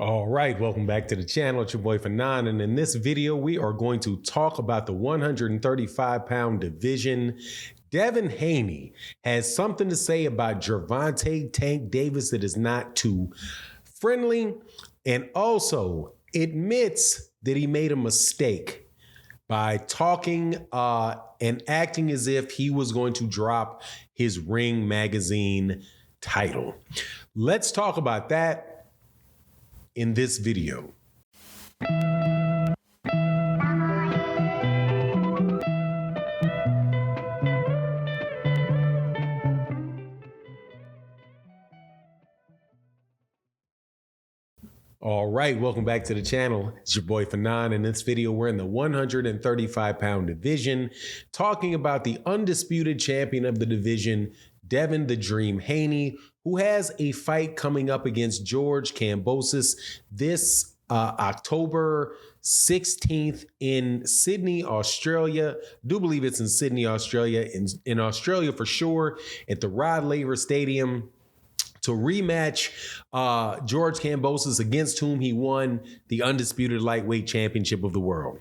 All right, welcome back to the channel. It's your boy Fanon, and in this video, we are going to talk about the 135-pound division. Devin Haney has something to say about Gervonta Tank Davis that is not too friendly, and also admits that he made a mistake by talking and acting as if he was going to drop his Ring magazine title. Let's talk about that in this video. All right, welcome back to the channel. It's your boy Fanon. In this video, we're in the 135-pound division, talking about the undisputed champion of the division, Devin "The Dream" Haney, who has a fight coming up against George Kambosos this October 16th in Sydney, Australia. I do believe it's in Sydney, Australia, in Australia for sure, at the Rod Laver Stadium, to rematch George Kambosos, against whom he won the undisputed lightweight championship of the world.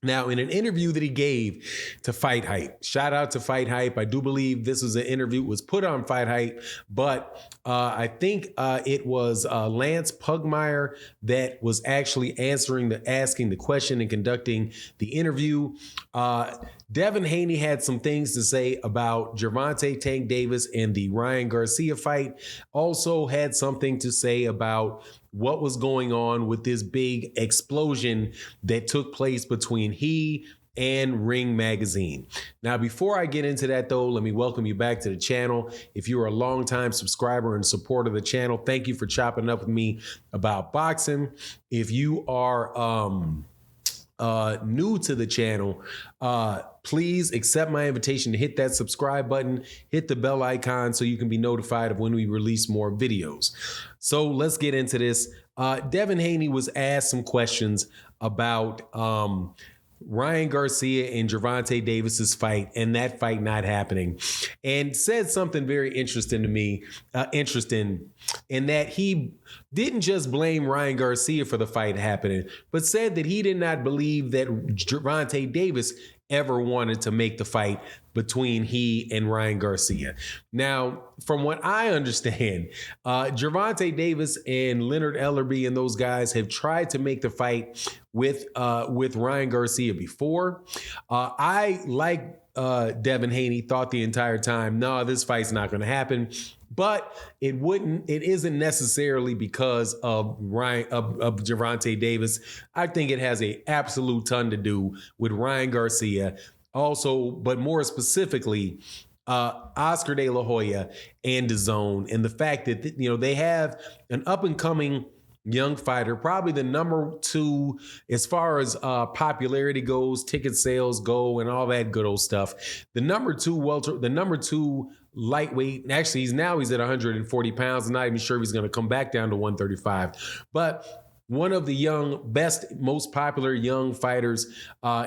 Now, in an interview that he gave to Fight Hype, shout out to Fight Hype. I do believe this was an interview, was put on Fight Hype, but I think it was Lance Pugmire that was actually asking the question and conducting the interview. Devin Haney had some things to say about Gervonta Tank Davis and the Ryan Garcia fight. Also had something to say about what was going on with this big explosion that took place between he and Ring magazine. Now, before I get into that though, let me welcome you back to the channel. If you are a longtime subscriber and supporter of the channel, thank you for chopping up with me about boxing. If you are new to the channel, please accept my invitation to hit that subscribe button, hit the bell icon so you can be notified of when we release more videos. So let's get into this. Devin Haney was asked some questions about Ryan Garcia and Gervonta Davis's fight, and that fight not happening, and said something very interesting to me, in that he didn't just blame Ryan Garcia for the fight happening, but said that he did not believe that Gervonta Davis ever wanted to make the fight between he and Ryan Garcia. Now, from what I understand, Gervonta Davis and Leonard Ellerbe and those guys have tried to make the fight with Ryan Garcia before. I, like Devin Haney, thought the entire time, no, this fight's not going to happen. But it isn't necessarily because of Gervonta Davis. I think it has an absolute ton to do with Ryan Garcia. Also, but more specifically, Oscar De La Hoya and DAZN, and the fact that they have an up-and-coming young fighter, probably the number 2 as far as popularity goes, ticket sales go, and all that good old stuff. The number 2 lightweight. Actually, he's at 140 pounds. I'm not even sure if he's going to come back down to 135. But one of the most popular young fighters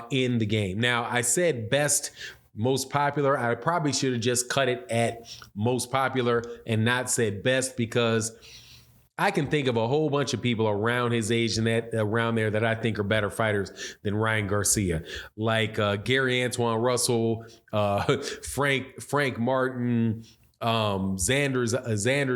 in the game. Now, I said best, most popular. I probably should have just cut it at most popular and not said best, because I can think of a whole bunch of people around his age and around there that I think are better fighters than Ryan Garcia, like Gary Antoine Russell, Frank Martin, Xander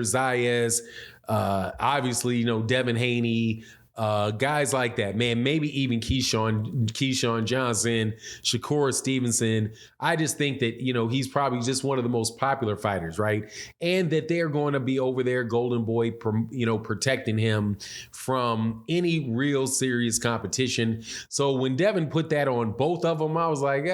Zayas, obviously, Devin Haney, guys like that, man. Maybe even Keyshawn Johnson, Shakur Stevenson. I just think that, he's probably just one of the most popular fighters, right? And that they're going to be over there, Golden Boy, protecting him from any real serious competition. So when Devin put that on both of them, I was like,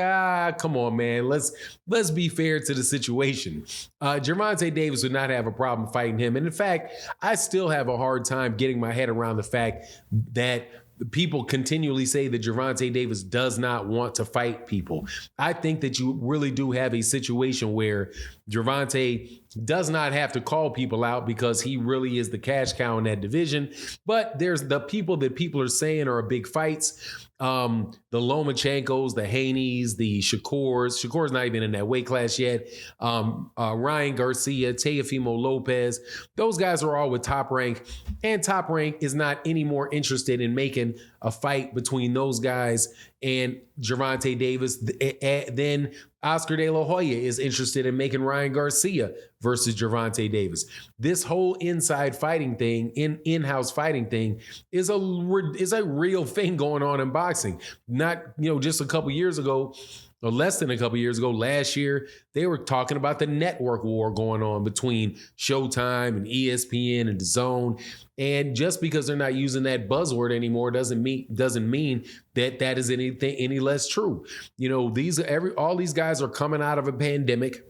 come on, man. Let's be fair to the situation. Gervonta Davis would not have a problem fighting him. And in fact, I still have a hard time getting my head around the fact that people continually say that Gervonta Davis does not want to fight people. I think that you really do have a situation where Gervonta does not have to call people out because he really is the cash cow in that division. But there's the people that people are saying are big fights. The Lomachenkos, the Haneys, the Shakurs. Shakur's not even in that weight class yet. Ryan Garcia, Teofimo Lopez. Those guys are all with Top Rank. And Top Rank is not any more interested in making a fight between those guys and Gervonta Davis than Oscar De La Hoya is interested in making Ryan Garcia versus Gervonta Davis. This whole inside fighting thing, in-house fighting thing, is a real thing going on in boxing. Not, just a couple years ago, or less than a couple years ago, last year, they were talking about the network war going on between Showtime and ESPN and DAZN. And just because they're not using that buzzword anymore doesn't mean that is anything any less true. All these guys are coming out of a pandemic,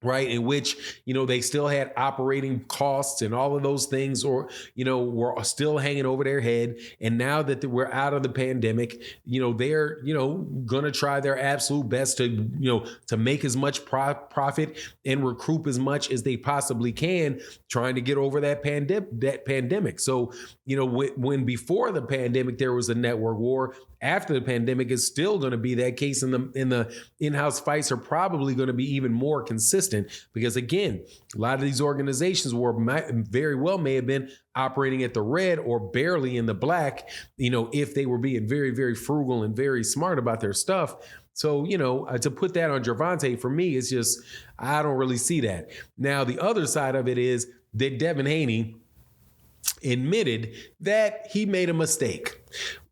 right, in which, they still had operating costs and all of those things, or, were still hanging over their head. And now that we're out of the pandemic, they're, going to try their absolute best to make as much profit and recoup as much as they possibly can, trying to get over that pandemic. So, when before the pandemic, there was a network war. After the pandemic, it's still going to be that case, and the in-house fights are probably going to be even more consistent because, again, a lot of these organizations very well may have been operating at the red or barely in the black, if they were being very, very frugal and very smart about their stuff. So, to put that on Gervonta, for me, it's just, I don't really see that. Now, the other side of it is that Devin Haney admitted that he made a mistake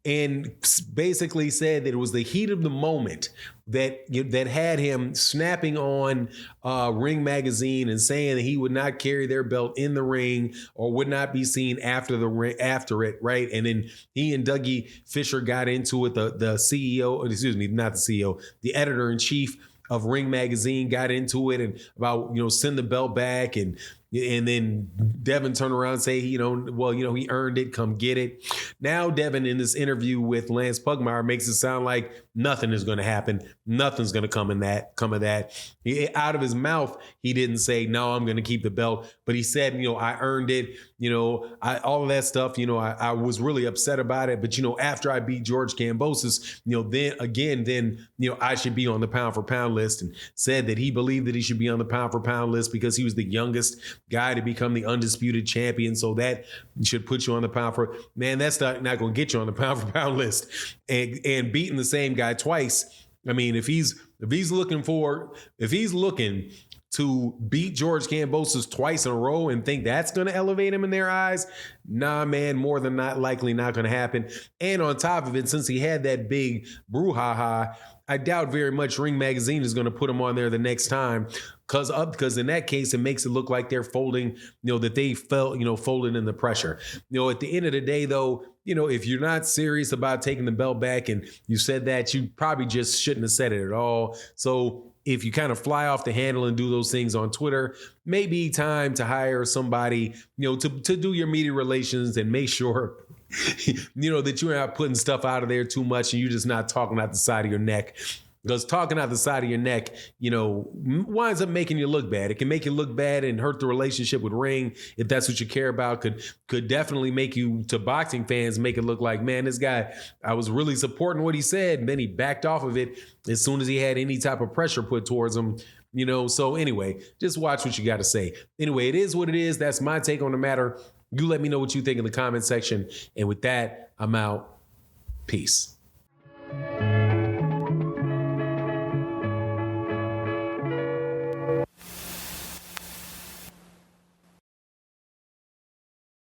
and basically said that it was the heat of the moment that had him snapping on Ring Magazine and saying that he would not carry their belt in the ring or would not be seen after it, right? And then he and Dougie Fisher got into it. The CEO, excuse me, not the CEO, the editor-in-chief of Ring Magazine got into it and about, send the belt back, and then Devin turned around and say, he earned it, come get it. Now Devin, in this interview with Lance Pugmire, makes it sound like nothing is going to happen. Nothing's going to come of that. Out of his mouth, he didn't say, no, I'm going to keep the belt. But he said, I earned it. All of that stuff, I was really upset about it. But, after I beat George Kambosos, then I should be on the pound for pound list, and said that he believed that he should be on the pound for pound list because he was the youngest guy to become the undisputed champion. So that should put you on the pound for, man, that's not going to get you on the pound for pound list. And beating the same guy twice. I mean, if he's looking to beat George Kambosos twice in a row and think that's going to elevate him in their eyes, nah, man, more than not likely not going to happen. And on top of it, since he had that big brouhaha, I doubt very much Ring Magazine is going to put him on there the next time, because in that case, it makes it look like they're folding, that they felt, folded in the pressure. At the end of the day, though, if you're not serious about taking the belt back and you said that, you probably just shouldn't have said it at all. So if you kind of fly off the handle and do those things on Twitter, maybe time to hire somebody, to do your media relations and make sure that you're not putting stuff out of there too much and you're just not talking out the side of your neck. Because talking out the side of your neck, winds up making you look bad. It can make you look bad and hurt the relationship with Ring, if that's what you care about. Could definitely make you, to boxing fans, make it look like, man, this guy, I was really supporting what he said, and then he backed off of it as soon as he had any type of pressure put towards him. So anyway, just watch what you got to say. Anyway, it is what it is. That's my take on the matter. You let me know what you think in the comment section. And with that, I'm out. Peace.